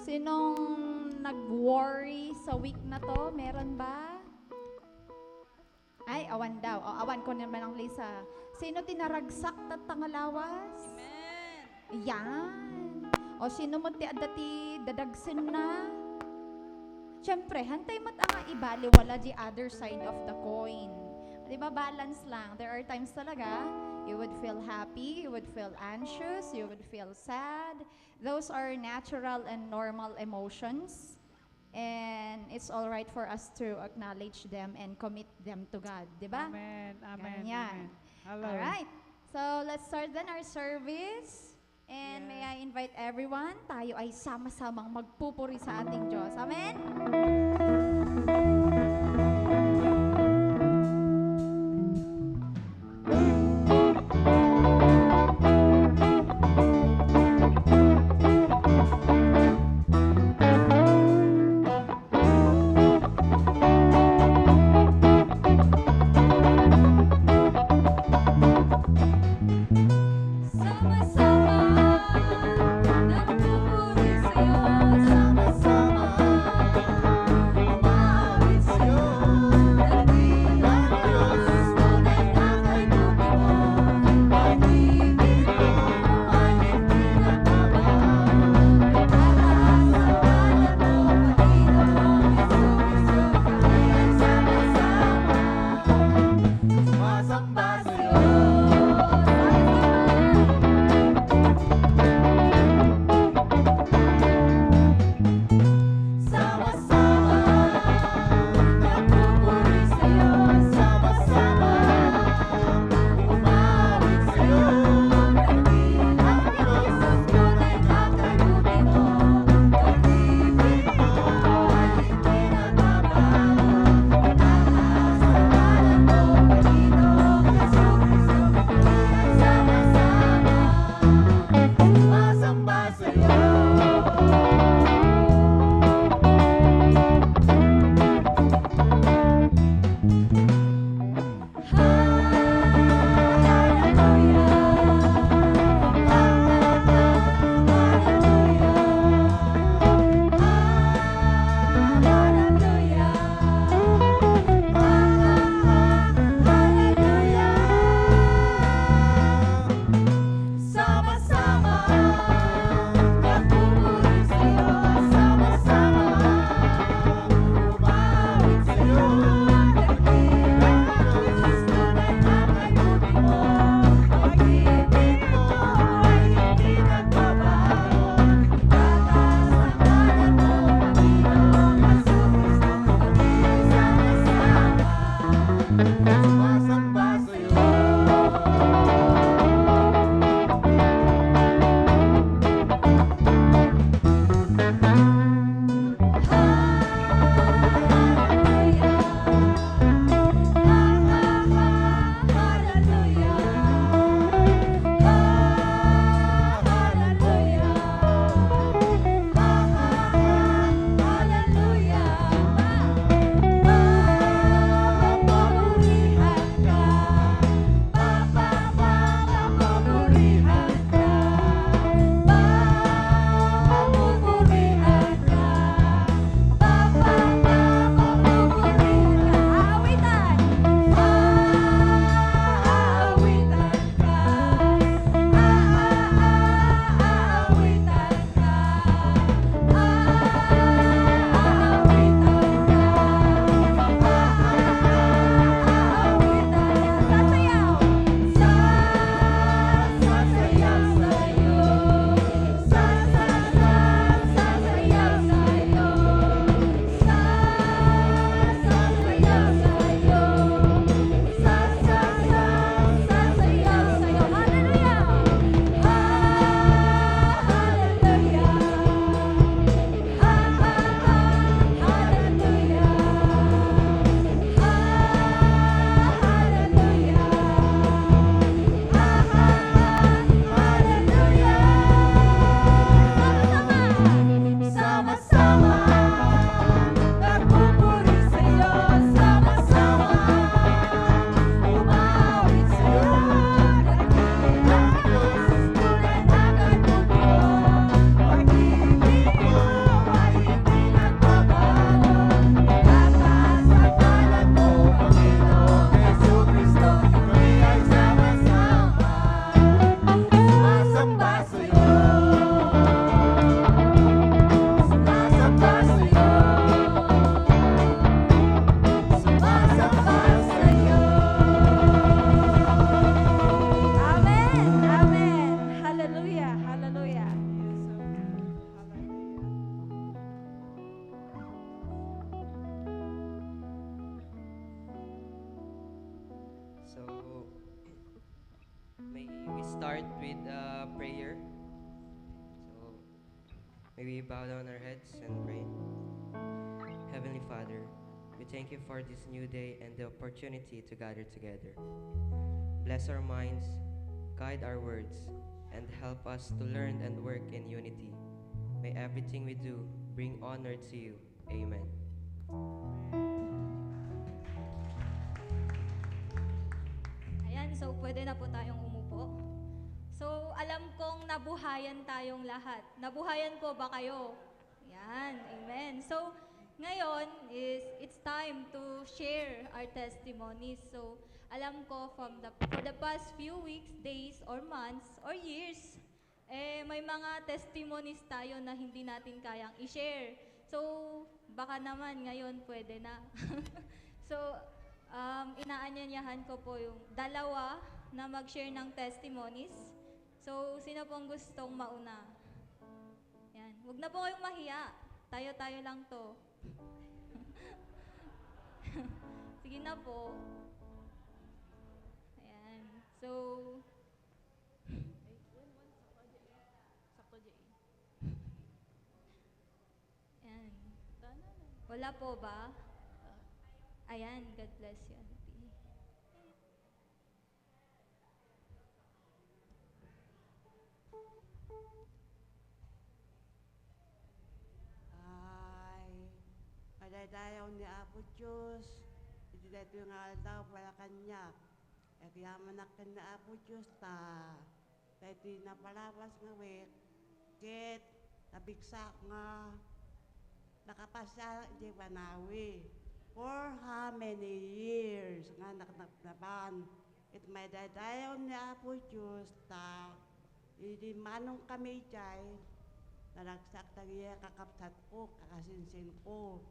Sinong nag-worry sa week na to? Meron ba? Ay, awan daw. O, awan ko naman ang Lisa. Sino tinaragsak tat tangalawas? Amen. Yan. O, sino mo ti adati dadagsin na? Siyempre, hantay mat ang ibali wala the other side of the coin. Di ba, balance lang. There are times talaga, you would feel happy, you would feel anxious, you would feel sad. Those are natural and normal emotions. And it's all right for us to acknowledge them and commit them to God. Di ba? Amen. Amen. Ganyan. Amen. Hello. All right. So, let's start then our service. And may I invite everyone, tayo ay sama-samang magpupuri sa ating Diyos. Amen? Sama-sama nagpupuri sa'yo. Sama-sama start with prayer. So, may we bow down our heads and pray. Heavenly Father, we thank you for this new day and the opportunity to gather together. Bless our minds, guide our words, and help us to learn and work in unity. May everything we do bring honor to you. Amen. Ayan, so pwede na po tayong umupo. So, alam kong nabuhayan tayong lahat. Nabuhayan po ba kayo? Yan, amen. So, ngayon is it's time to share our testimonies. So, alam ko for the past few weeks, days, or months, or years, may mga testimonies tayo na hindi natin kayang i-share. So, baka naman ngayon pwede na. So, inaanyayahan ko po yung dalawa na mag-share ng testimonies. So, sino pong gustong mauna? Yan. Huwag na po kayong mahiya. Tayo-tayo lang to. Sige na po. Ayan. So, ayan. Wala po ba? Ayan, God bless you, auntie. Ay, madadayaw ni Apo Diyos, iti dito yung aldaw para kanya. E kaya manakan na Apo Diyos ta, dito na palawas nga wek, ket, nabigsak nga, nakapasya di Banawi. For how many years nga naknaban, it madadayaw ni Apo Diyos ta, hindi manong kami jay, naragsak tagiya kakapsat ko, kakasinsin ko.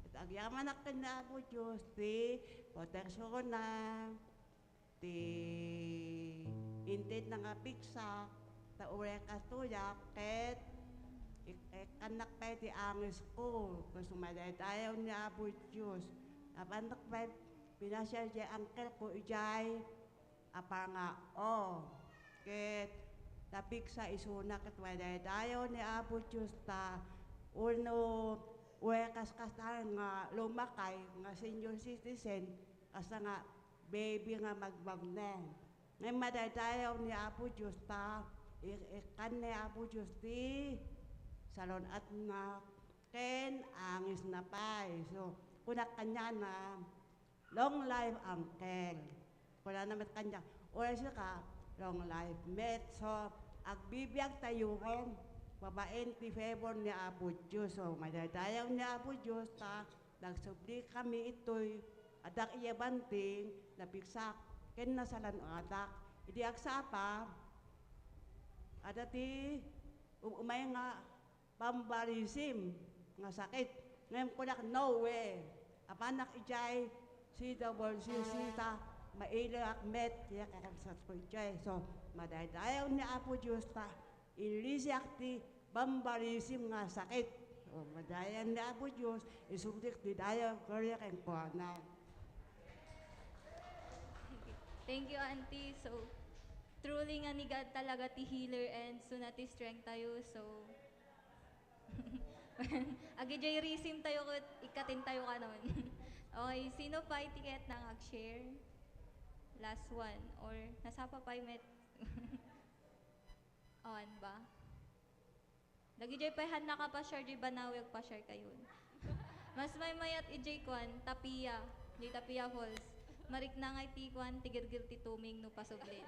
At agyaman akin na po Diyos, ti proteksyon na, ti intit na nga piksa, ta ure kasuyak, ket anak pa ti angis ko, kung sumadaytayaw niya po Diyos. Anak pa, pinasyal di angkel ko ijay, apar nga, ket tapik sa isuna ket wadaydayo ni Apo Diyos ta uno wekas kastan nga lumakay nga senior citizen asa nga baby nga magbagne ngay madaydayo ni Apo Diyos ta ikan ni Apo Diyos ti salon at nga ken angis na pay so kunak kanya na long life uncle wala naman kanya wala siya ka long life met so agbibiyag tayo ron babaen ti favor ni Apo Diyos so madadayaw ni Apo Diyos ta nagsubli kami ito'y adak iyabanting napiksak ken nasalan adak idi agsapa ada ti umay nga pambarisim nga sakit ngayon ko nak no way apanak ijay si WCC ta mailak met kaya kakabsat ko ijay so madaydayaw ni Apo Diyos ta ilisyak ti bambarisim nga sakit o madayan ni Apo Diyos isubdik ti dayaw kaya keng kuhanan. Thank you, auntie. So, truly nga ni God talaga ti healer and so na ti strength tayo. So, agijay risim tayo ket ikatin tayo kanon. Okay, sino pa itiket nang ag-share? Last one or nasapa pa met? Awan ba? Dagijay pahan naka pa share di banawag pa share kayon. Mas may mayat ijay kwan Tapia, di Tapia Falls. Marik na nga iti kwan tigirgir ti tuming no pasuglin.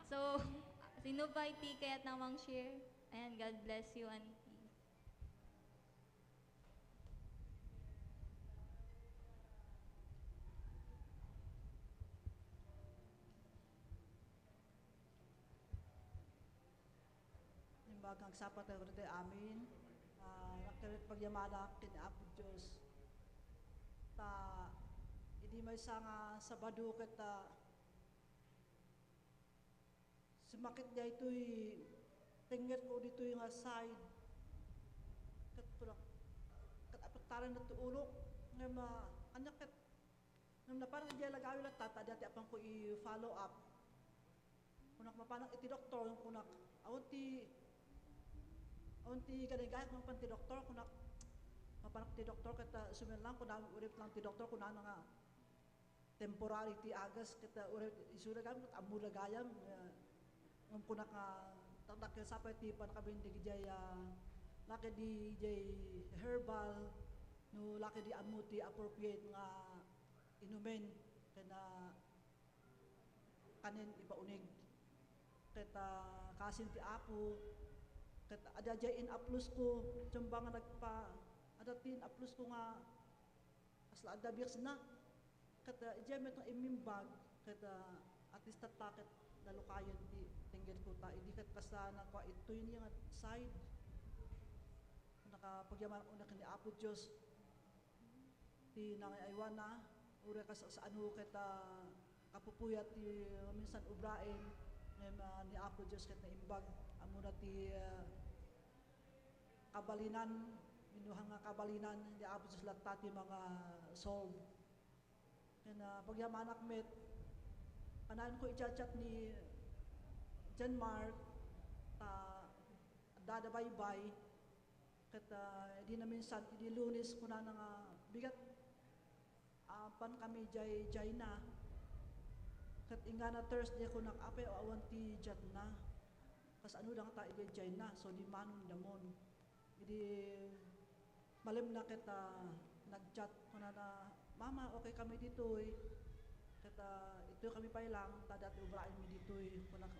So, sino pa itiket nang mang share? Ayan, God bless you, auntie. Bagang sapat tayo rito amin, nakarit pagyamana kin Apo Diyos. Ta, hindi may nga sabado kita, sumakit niya ito'y, tingit ko dito yung side. Katulak, katapataran na tuulok, nga anak kat, nga na parang hindi lagawin lang tata, dati apang ko i-follow up. kunak mapanang iti doktor kunak awan ti ganigay kung pan ti doktor kunak mapanang ti doktor kata sumen lang kunak urip lang ti doktor kunak nga temporary ti agas kita urip isura gam amura gayam ngam kunak tatak sapay ti panakabindig jay laki di jay herbal no laki di amu ti appropriate nga inumen kana kanin ipaunig kata kasin ti apo kata ada jay in aplus ko tsamba nga nagpa ada tin aplus ko nga asla ada biaks na kata ijay met nga imimbag kata at least tatakit dalukayan ti tinggit ko ta idi kat kasana ko ito yun yung side nakapagyaman ko na kani apo Diyos ti nangayaywan na ura ka sa ano kita kapupuyat ti minsan ubrain ni apo Diyos kat na imbag amo na ti kabalinan minuhang nga kabalinan ni apo Diyos latta ti mga solve kaya pagyamanak met panayon ko i-chat ni John Mark dada bye-bye kata di na minsan di lunes ko na nga bigat pan kami jay na kat inga na Thursday ko nakape o awan ti jat na kas ano lang ta jay na so di manon damon idi malim na kita nag-chat ko na mama okay kami dito kata ito kami pa lang tada ti ubrain mi dito kunak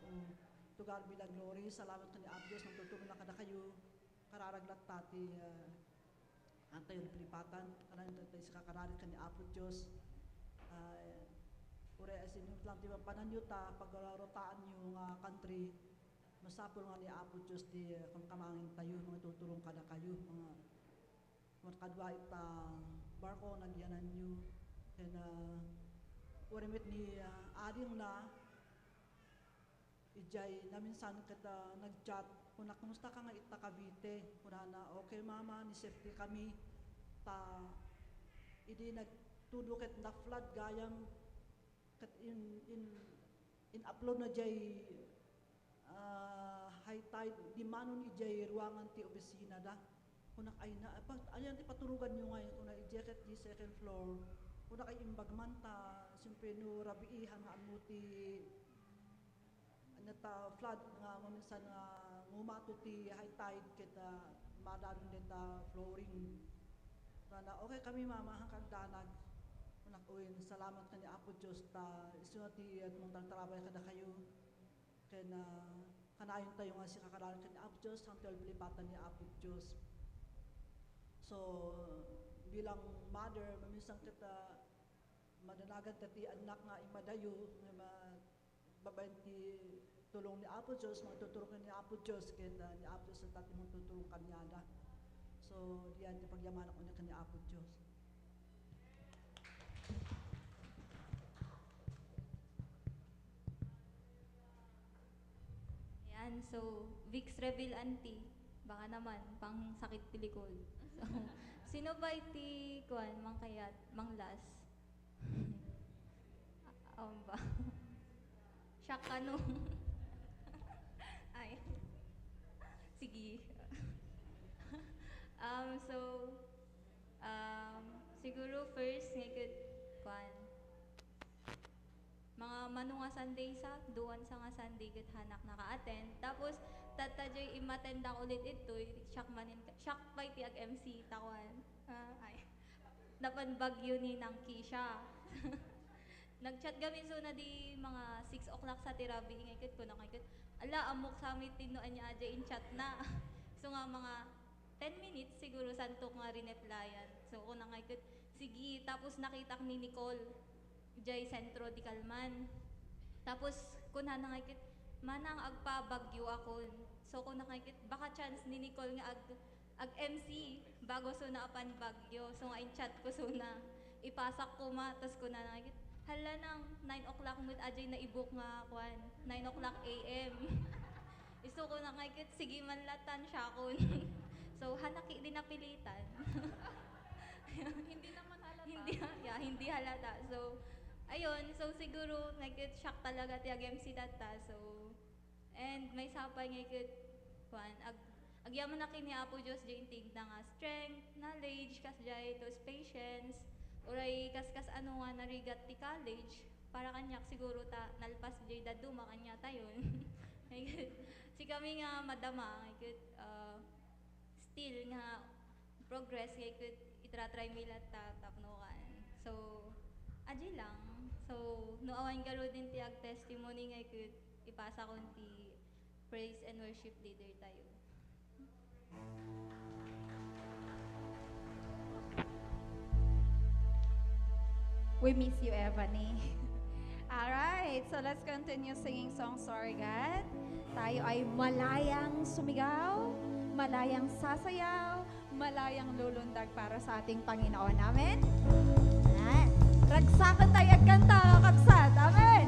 tugar mi la glory salamat kani Dios nang tutulong na kada kayo kararaglat tati antay yung pilipatan kanan tayo sa kakararin kani Apo Diyos ure asin yung lang di ba pananyuta paglarotaan yung country masapol nga ni Apo Diyos di kamkamangin tayo mga tutulong kada kayo mga kadwa ita barko nagyanan nyo and urimit ni ading na ijay naminsan kita nag-chat kuna kumusta ka nga ita Cavite kuna na okay mama ni safety kami ta idi nagtudukit na flood gayam kat in upload na jay high tide di manon ijay ruangan ti opisina da kuna ay na ayan ipaturugan nyo ngayon kuna i-jacket di second floor kuna kay imbagman ta siyempre no rabiihan nga mo ti nata flood nga maminsan nga ngumato ti high tide kita madanon dita flooring na okay kami mama hangkag danag kunak uwin salamat kani Apo Diyos ta isu ti at mong trabay kada kayo kay na kanayon tayo nga si kakaralan kani Apo Diyos hangtod lipatan ni Apo Diyos so bilang mother maminsan kita madanagan ti anak nga imadayo nga babayan ti tulong ni Apo Diyos magtutulong ni Apo Diyos kaya ni Apo Diyos sa tati mong tutulong kanyada so diyan ti pagyaman ako niya kanya Apo Diyos Yan, so Vic's Reveal Auntie, baka naman pang sakit pilikol. So, sino ba iti kuan mang kayat, mang las? Ba? Siya ka no? Ay. Sige. So, siguro first, ngayot, kuan, mga manunga Sunday sa, duwan sa nga Sunday kat hanak naka-attend. Tapos, tatadyo'y imattend ako ulit ito'y, shock pa iti ag-MC, tawan. Ay, napan bagyo ni nang Kisha. Nag-chat kami so na di mga 6 o'clock sa tirabi, ingay ko nakikit. Ala, amok sa amin tinuan niya adya in chat na. So nga mga 10 minutes siguro santok nga rineplyan. So ko nakikit, sige, tapos nakita ni Nicole, jay sentro di Kalman. Tapos kuna nakikit, manang agpabagyo akon. So ko nakikit, baka chance ni Nicole nga ag-MC bago so na apan bagyo. So nga in chat ko so na ipasak ko ma, tas ko na nakikit, hala nang 9 o'clock mo't ajay na i-book nga kwan, 9 o'clock AM. Iso ko na nakikit, sige manlatan siya kon. So hanaki din napilitan. Hindi naman halata. Hindi halata. So ayun, so siguro shock talaga ti MC data. So, and may sapay agyaman na kini Apo Diyos jintig na nga strength, knowledge, kas jay tos patience, uray kas ano nga narigat ti college, para kanyak siguro ta nalpas jay daduma kanya tayon. Si kami nga madama, still nga progress, itratry milat ta tapnukan. So, aji lang. So, noawan garo din ti ag testimony ipasa kon ti praise and worship leader tayo. We miss you, Evany. Alright, so let's continue singing songs to our God. Tayo ay malayang sumigaw, malayang sasayaw, malayang lulundag para sa ating Panginoon. Amen? Ayan. Ragsakan tayo at kanta, kapsat. Amen?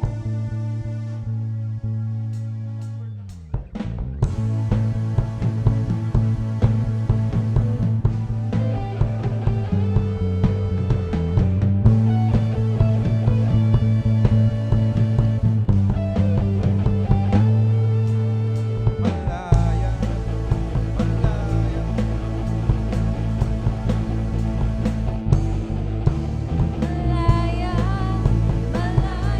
Malaya, malaya. Malaya, malaya.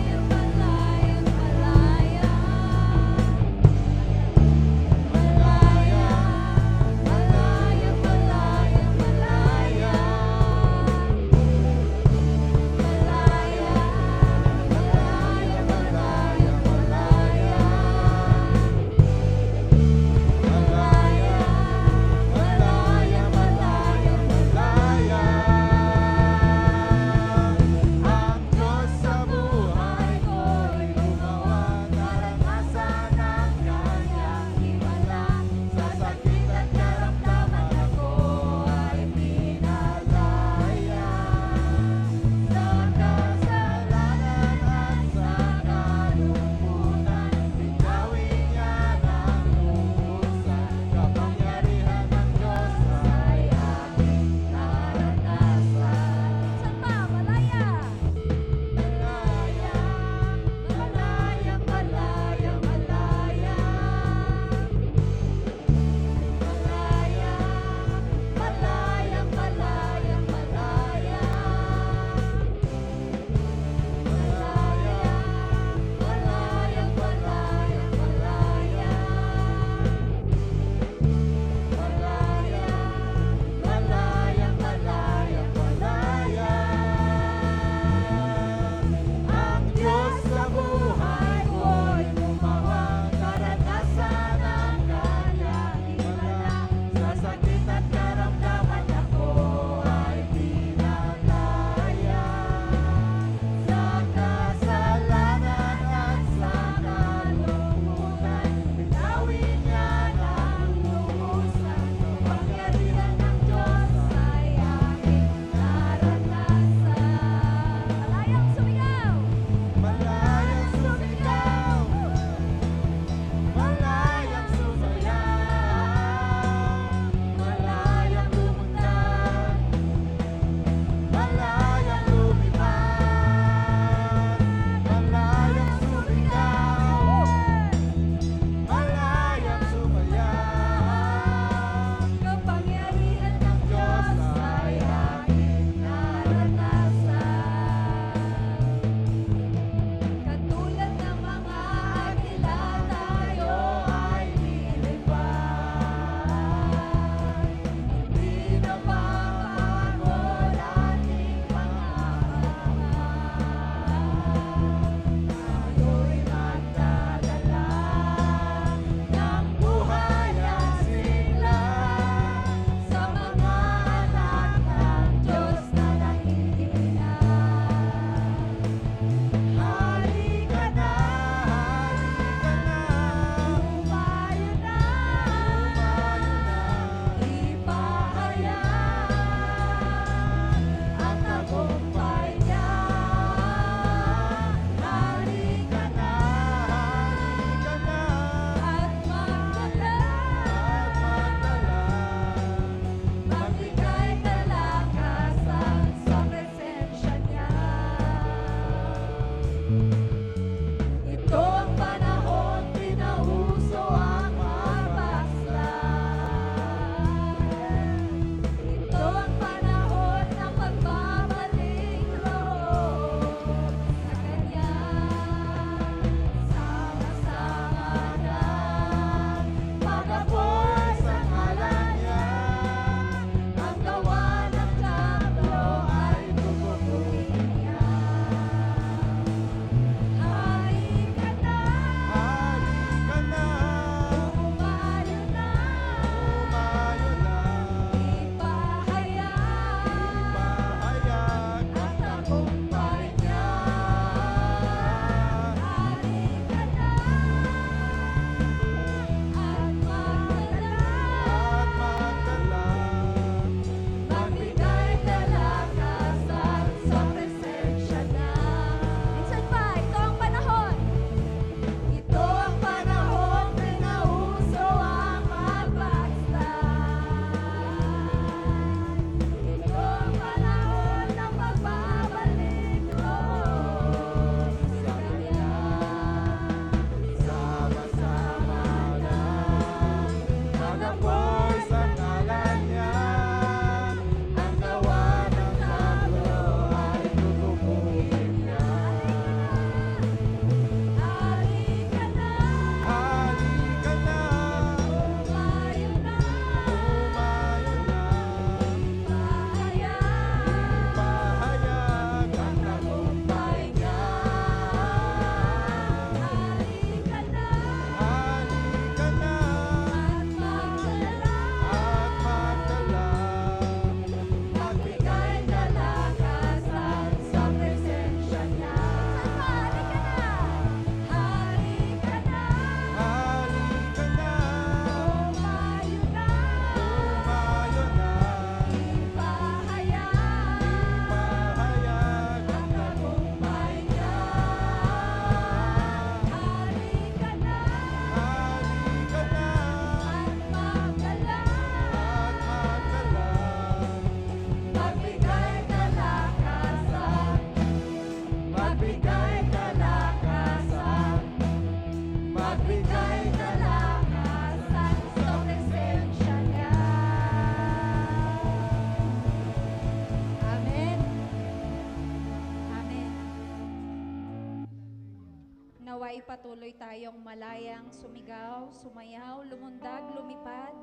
Naway patuloy tayong malayang sumigaw, sumayaw, lumundag, lumipad,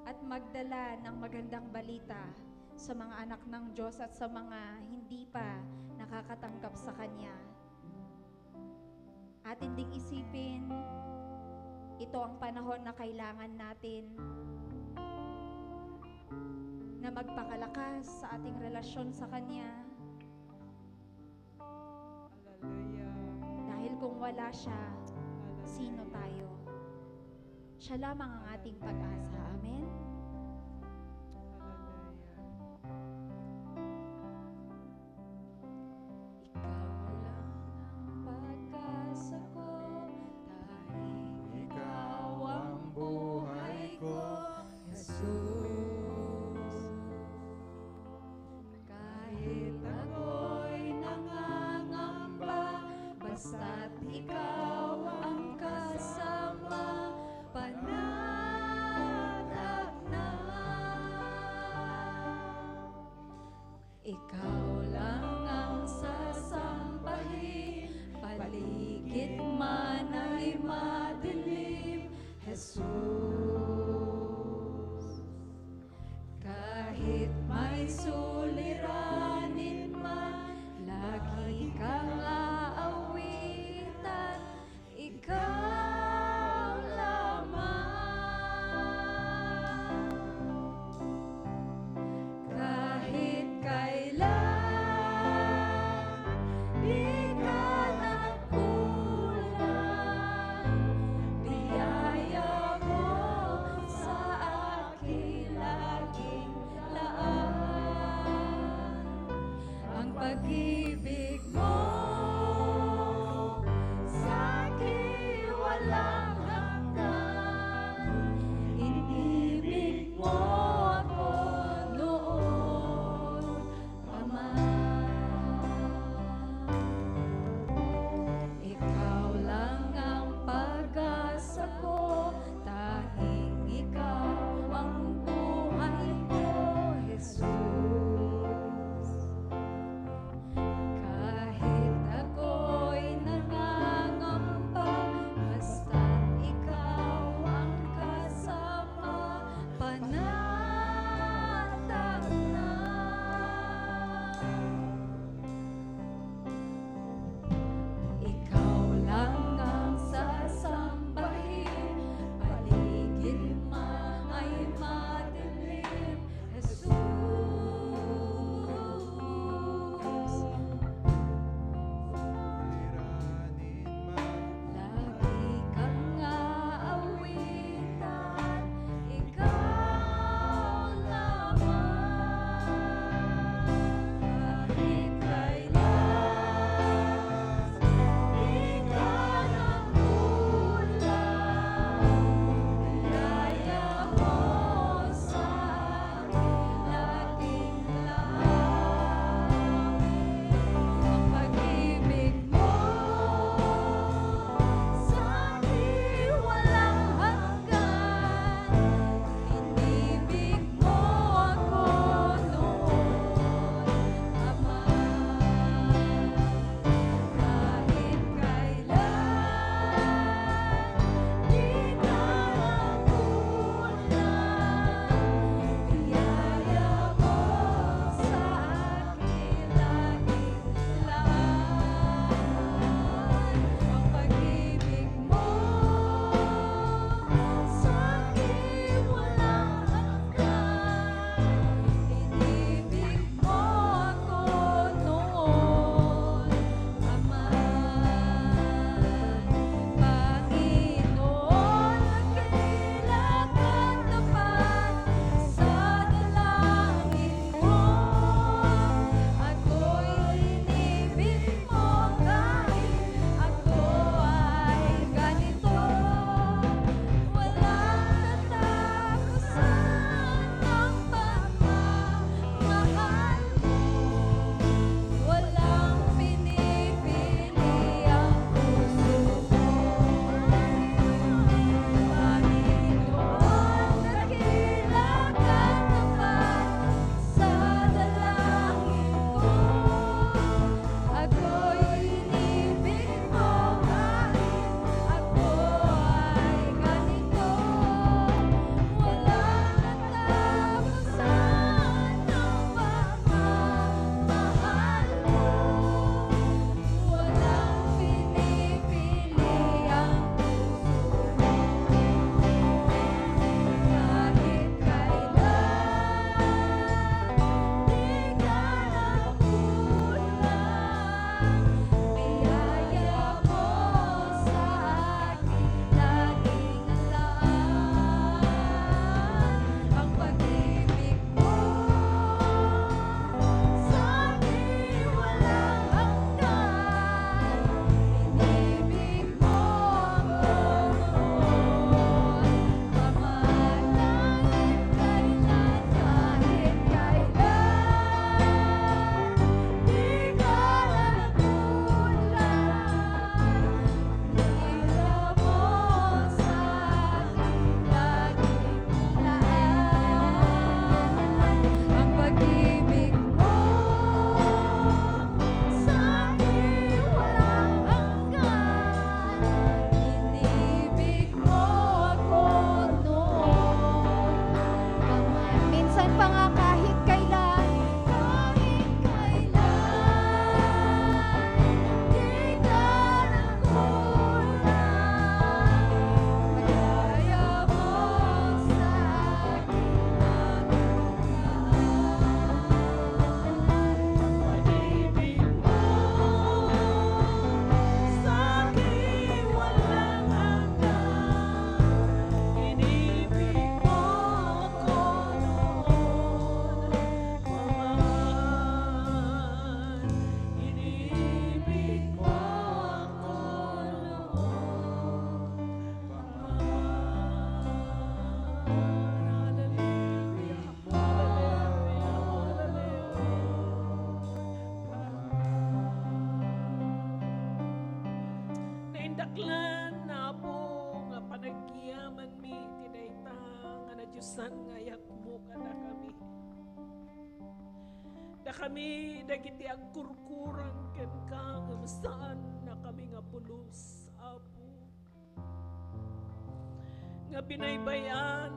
at magdala ng magandang balita sa mga anak ng Diyos at sa mga hindi pa nakakatanggap sa Kanya. Atin ding isipin, ito ang panahon na kailangan natin na magpakalakas sa ating relasyon sa Kanya. Hallelujah. Dahil kung wala siya, sino tayo? Siya lamang ang ating pag-asa. Amen? Ikaw lang ang pag-asa ko, dahil Ikaw ang buhay ko, Jesus. Kahit ako'y nangangamba, basta't ikaw ang kasama, panatag na. Ikaw lang ang sasambahin, paligid man ay madilim, Jesus. Kahit may suliranin man, lagi kang aawitan, ikaw lamang. Kahit kailan, di ka nagkulang, biyaya mo sa akin laging laan. kami dagiti agkurkuran ken ka nga saan na kami nga pulos, Apo. Nga binaybayan,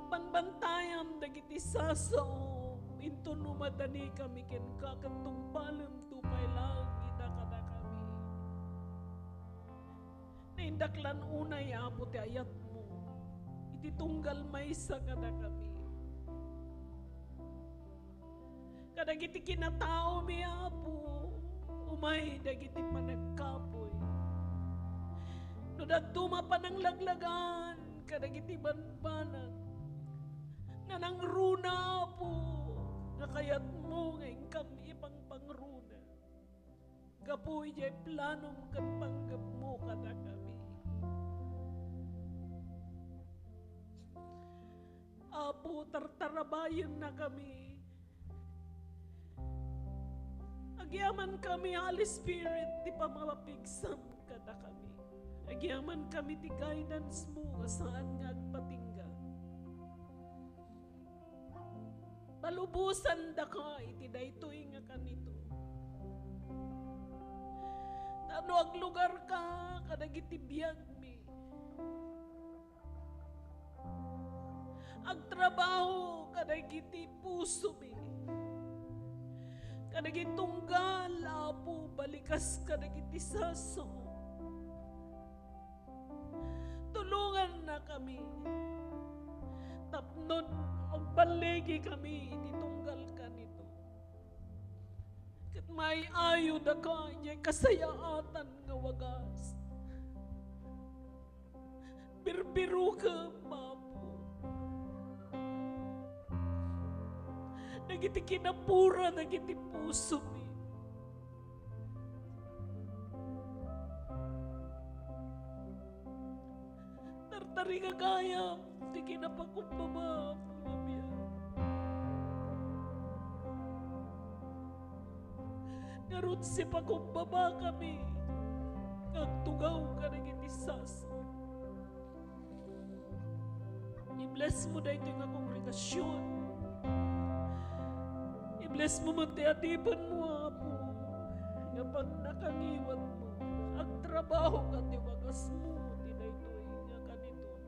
banbantayan dagiti saso, into numadani kami ken ka katungpalam tupay lang ita kada kami. Naindaklan unay, Apo, ti ayat mo, iti tunggal maysa kada kami. Kadagiti kinatao mi, Apo, umay dagiti panagkapoy. No daduma pa ng laglagan, kadagiti banbanag, nga nang runa, Apo, nga kayat mo ngayon kami ipang pangruna. Kapoy jay planom kan panggap mo kada kami. Apo, tartarabayan na kami. Agyaman kami, Holy Spirit, di pa mapapigsam kada kami. Agyaman kami ti guidance mo nga saan nga agpatingga. Palubusan da ka, iti daytoy nga kanito. Tano ag lugar ka, kadagiti biyag mi. Agtrabaho, kadagiti puso mi. Kadagiti tunggal, Apo, balikas kadagiti saso. Tulungan na kami. Tapnon, ang baligi kami, ititunggal ka nito. Kat may ayo da ka, niya kasayaatan nga wagas. Birbiru ka, Apo. Nagiti kinapura, nagiti puso mi. Tartari nga gaya, di kinapakumbaba, Pulabia. Ngarut si pakumbaba kami, nagtugaw ka nagiti saso. I-bless mo na ito yung kongregasyon. I-bless mo matiatipan mo, Apo. Nga pag nakangiwan mo, agtrabaho ka ti wagas mo, tinaytoy nga kanito.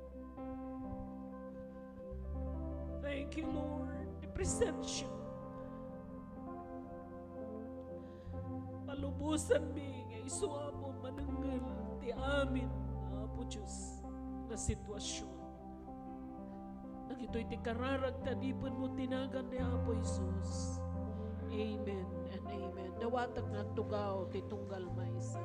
Thank you, Lord. I-present siya. Palubusan mi, nga isuwa mo mananggal ti amin, Apo Diyos, na sitwasyon. Nagito'y ti kararag tanipan mo tinagan ni Apo Jesus. Amen and amen. Dawatag nga tugaw, titunggal maysa.